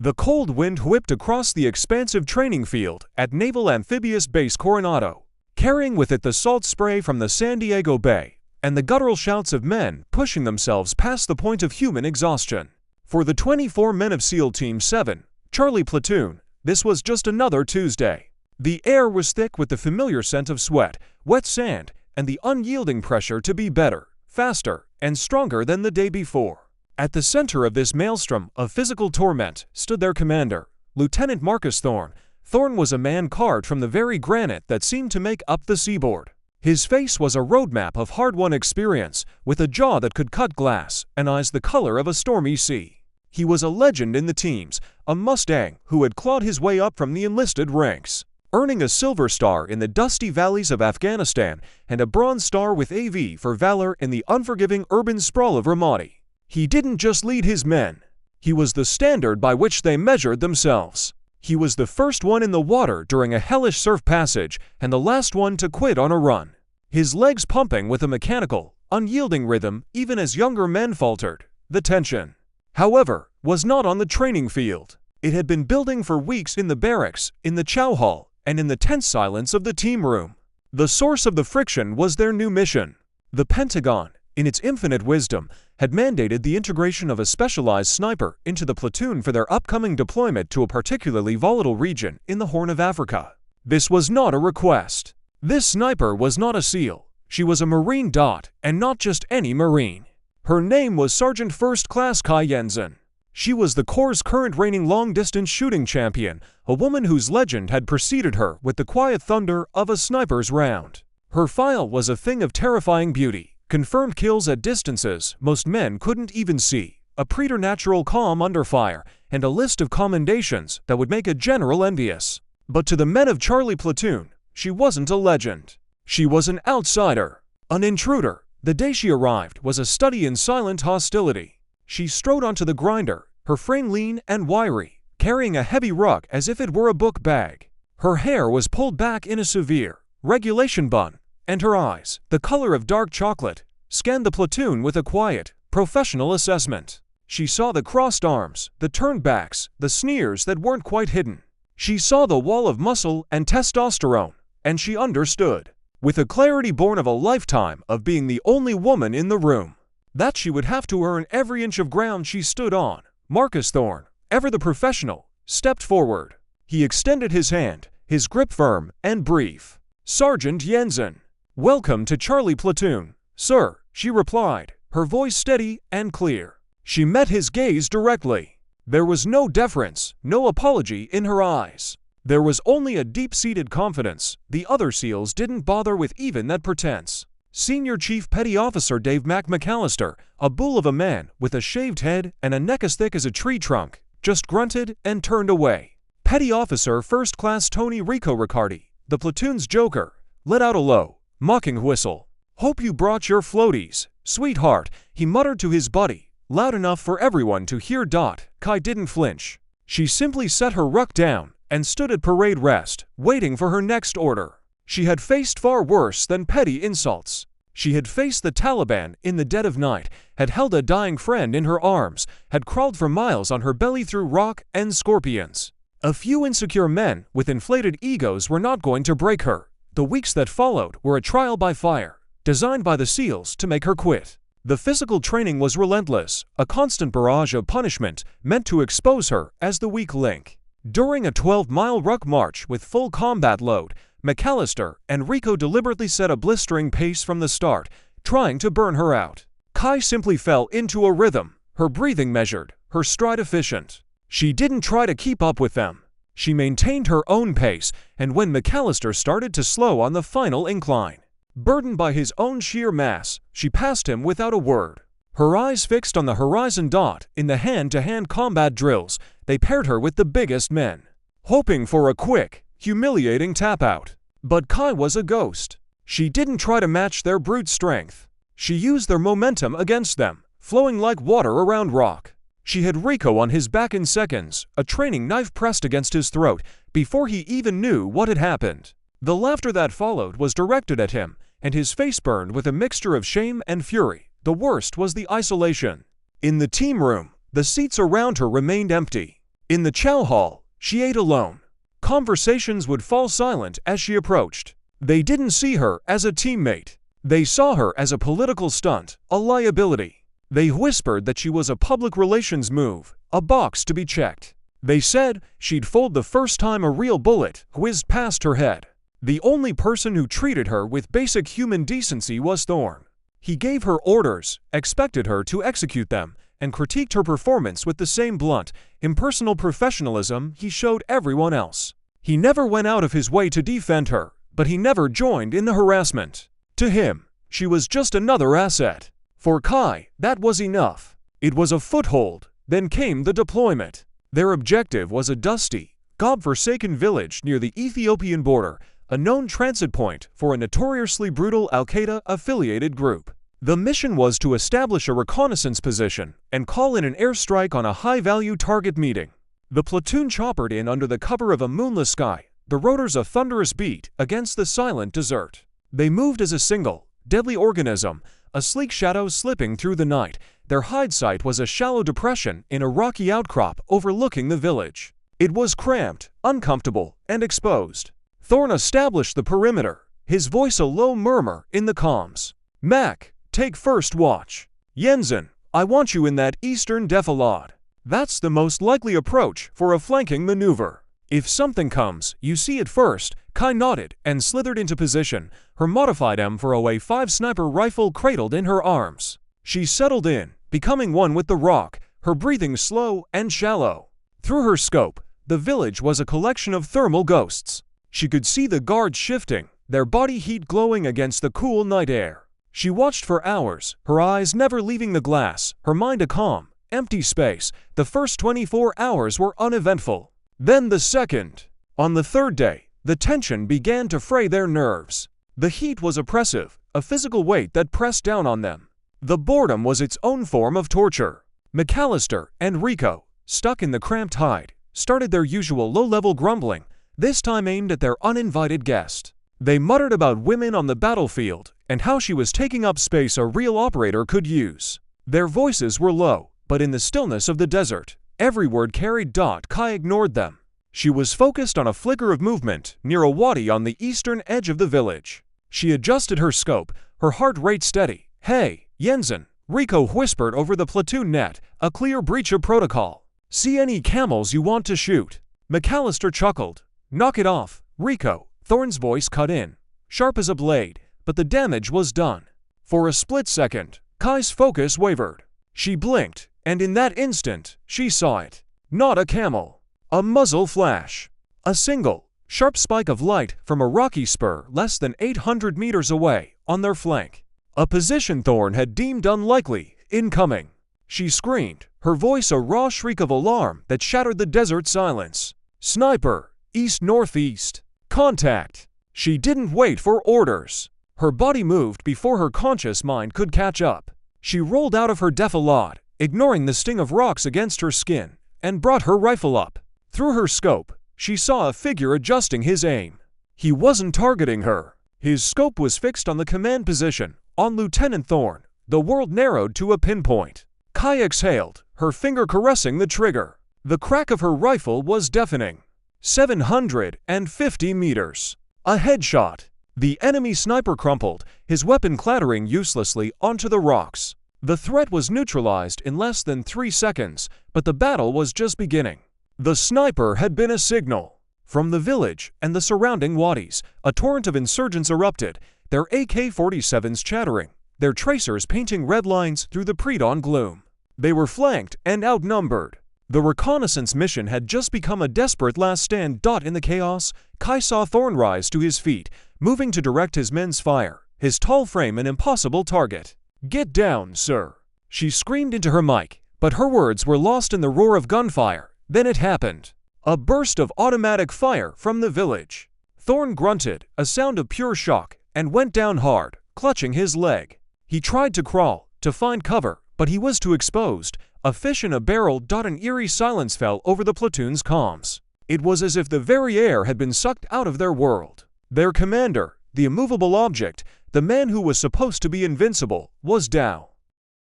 The cold wind whipped across the expansive training field at Naval Amphibious Base Coronado, carrying with it the salt spray from the San Diego Bay and the guttural shouts of men pushing themselves past the point of human exhaustion. For the 24 men of SEAL Team 7, Charlie Platoon, this was just another Tuesday. The air was thick with the familiar scent of sweat, wet sand, and the unyielding pressure to be better, faster, and stronger than the day before. At the center of this maelstrom of physical torment stood their commander, Lieutenant Marcus Thorne. Thorne was a man carved from the very granite that seemed to make up the seaboard. His face was a roadmap of hard-won experience, with a jaw that could cut glass and eyes the color of a stormy sea. He was a legend in the teams, a Mustang who had clawed his way up from the enlisted ranks, earning a Silver Star in the dusty valleys of Afghanistan and a Bronze Star with AV for valor in the unforgiving urban sprawl of Ramadi. He didn't just lead his men. He was the standard by which they measured themselves. He was the first one in the water during a hellish surf passage and the last one to quit on a run. His legs pumping with a mechanical, unyielding rhythm even as younger men faltered. The tension, however, was not on the training field. It had been building for weeks in the barracks, in the chow hall, and in the tense silence of the team room. The source of the friction was their new mission. The Pentagon, in its infinite wisdom, had mandated the integration of a specialized sniper into the platoon for their upcoming deployment to a particularly volatile region in the Horn of Africa. This was not a request. This sniper was not a SEAL. She was a Marine dot, and not just any Marine. Her name was Sergeant First Class Kai Jensen. She was the Corps' current reigning long-distance shooting champion, a woman whose legend had preceded her with the quiet thunder of a sniper's round. Her file was a thing of terrifying beauty. Confirmed kills at distances most men couldn't even see, a preternatural calm under fire, and a list of commendations that would make a general envious. But to the men of Charlie Platoon, she wasn't a legend. She was an outsider, an intruder. The day she arrived was a study in silent hostility. She strode onto the grinder, her frame lean and wiry, carrying a heavy rug as if it were a book bag. Her hair was pulled back in a severe, regulation bun, and her eyes, the color of dark chocolate, scanned the platoon with a quiet, professional assessment. She saw the crossed arms, the turned backs, the sneers that weren't quite hidden. She saw the wall of muscle and testosterone, and she understood, with a clarity born of a lifetime of being the only woman in the room, that she would have to earn every inch of ground she stood on. Marcus Thorne, ever the professional, stepped forward. He extended his hand, his grip firm and brief. "Sergeant Jensen, welcome to Charlie Platoon, sir," she replied, her voice steady and clear. She met his gaze directly. There was no deference, no apology in her eyes. There was only a deep-seated confidence. The other SEALs didn't bother with even that pretense. Senior Chief Petty Officer Dave McAllister, a bull of a man with a shaved head and a neck as thick as a tree trunk, just grunted and turned away. Petty Officer First Class Tony Rico Riccardi, the platoon's joker, let out a low, mocking whistle. "Hope you brought your floaties, sweetheart," he muttered to his buddy, loud enough for everyone to hear. Kai didn't flinch. She simply set her ruck down and stood at parade rest, waiting for her next order. She had faced far worse than petty insults. She had faced the Taliban in the dead of night, had held a dying friend in her arms, had crawled for miles on her belly through rock and scorpions. A few insecure men with inflated egos were not going to break her. The weeks that followed were a trial by fire, designed by the SEALs to make her quit. The physical training was relentless, a constant barrage of punishment meant to expose her as the weak link. During a 12-mile ruck march with full combat load, McAllister and Rico deliberately set a blistering pace from the start, trying to burn her out. Kai simply fell into a rhythm, her breathing measured, her stride efficient. She didn't try to keep up with them. She maintained her own pace, and when McAllister started to slow on the final incline, burdened by his own sheer mass, she passed him without a word. Her eyes fixed on the horizon. In the hand-to-hand combat drills, they paired her with the biggest men, hoping for a quick, humiliating tap-out. But Kai was a ghost. She didn't try to match their brute strength. She used their momentum against them, flowing like water around rock. She had Rico on his back in seconds, a training knife pressed against his throat, before he even knew what had happened. The laughter that followed was directed at him, and his face burned with a mixture of shame and fury. The worst was the isolation. In the team room, the seats around her remained empty. In the chow hall, she ate alone. Conversations would fall silent as she approached. They didn't see her as a teammate. They saw her as a political stunt, a liability. They whispered that she was a public relations move, a box to be checked. They said she'd fold the first time a real bullet whizzed past her head. The only person who treated her with basic human decency was Thorn. He gave her orders, expected her to execute them, and critiqued her performance with the same blunt, impersonal professionalism he showed everyone else. He never went out of his way to defend her, but he never joined in the harassment. To him, she was just another asset. For Kai, that was enough. It was a foothold, then came the deployment. Their objective was a dusty, God-forsaken village near the Ethiopian border, a known transit point for a notoriously brutal Al-Qaeda-affiliated group. The mission was to establish a reconnaissance position and call in an airstrike on a high-value target meeting. The platoon choppered in under the cover of a moonless sky, the rotors a thunderous beat against the silent desert. They moved as a single, deadly organism, a sleek shadow slipping through the night. Their hide site was a shallow depression in a rocky outcrop overlooking the village. It was cramped, uncomfortable, and exposed. Thorn established the perimeter, his voice a low murmur in the comms. "Mac, take first watch. Jensen, I want you in that eastern defilade. That's the most likely approach for a flanking maneuver. If something comes, you see it first." Kai nodded and slithered into position, her modified M408 sniper rifle cradled in her arms. She settled in, becoming one with the rock, her breathing slow and shallow. Through her scope, the village was a collection of thermal ghosts. She could see the guards shifting, their body heat glowing against the cool night air. She watched for hours, her eyes never leaving the glass, her mind a calm, empty space. The first 24 hours were uneventful. Then the second. On the third day, the tension began to fray their nerves. The heat was oppressive, a physical weight that pressed down on them. The boredom was its own form of torture. McAllister and Rico, stuck in the cramped hide, started their usual low-level grumbling, this time aimed at their uninvited guest. They muttered about women on the battlefield and how she was taking up space a real operator could use. Their voices were low, but in the stillness of the desert, every word carried. Kai ignored them. She was focused on a flicker of movement near a wadi on the eastern edge of the village. She adjusted her scope, her heart rate steady. "Hey, Jensen," Rico whispered over the platoon net, a clear breach of protocol. "See any camels you want to shoot?" McAllister chuckled. "Knock it off, Rico." Thorn's voice cut in, sharp as a blade, but the damage was done. For a split second, Kai's focus wavered. She blinked, and in that instant, she saw it. Not a camel. A muzzle flash. A single, sharp spike of light from a rocky spur less than 800 meters away, on their flank. A position Thorn had deemed unlikely, incoming. She screamed, her voice a raw shriek of alarm that shattered the desert silence. "Sniper, east-northeast. Contact." She didn't wait for orders. Her body moved before her conscious mind could catch up. She rolled out of her defilade, ignoring the sting of rocks against her skin, and brought her rifle up. Through her scope, she saw a figure adjusting his aim. He wasn't targeting her. His scope was fixed on the command position, on Lieutenant Thorn. The world narrowed to a pinpoint. Kai exhaled, her finger caressing the trigger. The crack of her rifle was deafening. 750 meters. A headshot. The enemy sniper crumpled, his weapon clattering uselessly onto the rocks. The threat was neutralized in less than 3 seconds, but the battle was just beginning. The sniper had been a signal. From the village and the surrounding wadis, a torrent of insurgents erupted, their AK-47s chattering, their tracers painting red lines through the pre-dawn gloom. They were flanked and outnumbered. The reconnaissance mission had just become a desperate last stand. In the chaos, Kai saw Thorn rise to his feet, moving to direct his men's fire, his tall frame an impossible target. "Get down, sir," she screamed into her mic, but her words were lost in the roar of gunfire. Then it happened. A burst of automatic fire from the village. Thorn grunted, a sound of pure shock, and went down hard, clutching his leg. He tried to crawl, to find cover, but he was too exposed. A fish in a barrel. An eerie silence fell over the platoon's comms. It was as if the very air had been sucked out of their world. Their commander, the immovable object, the man who was supposed to be invincible, was down.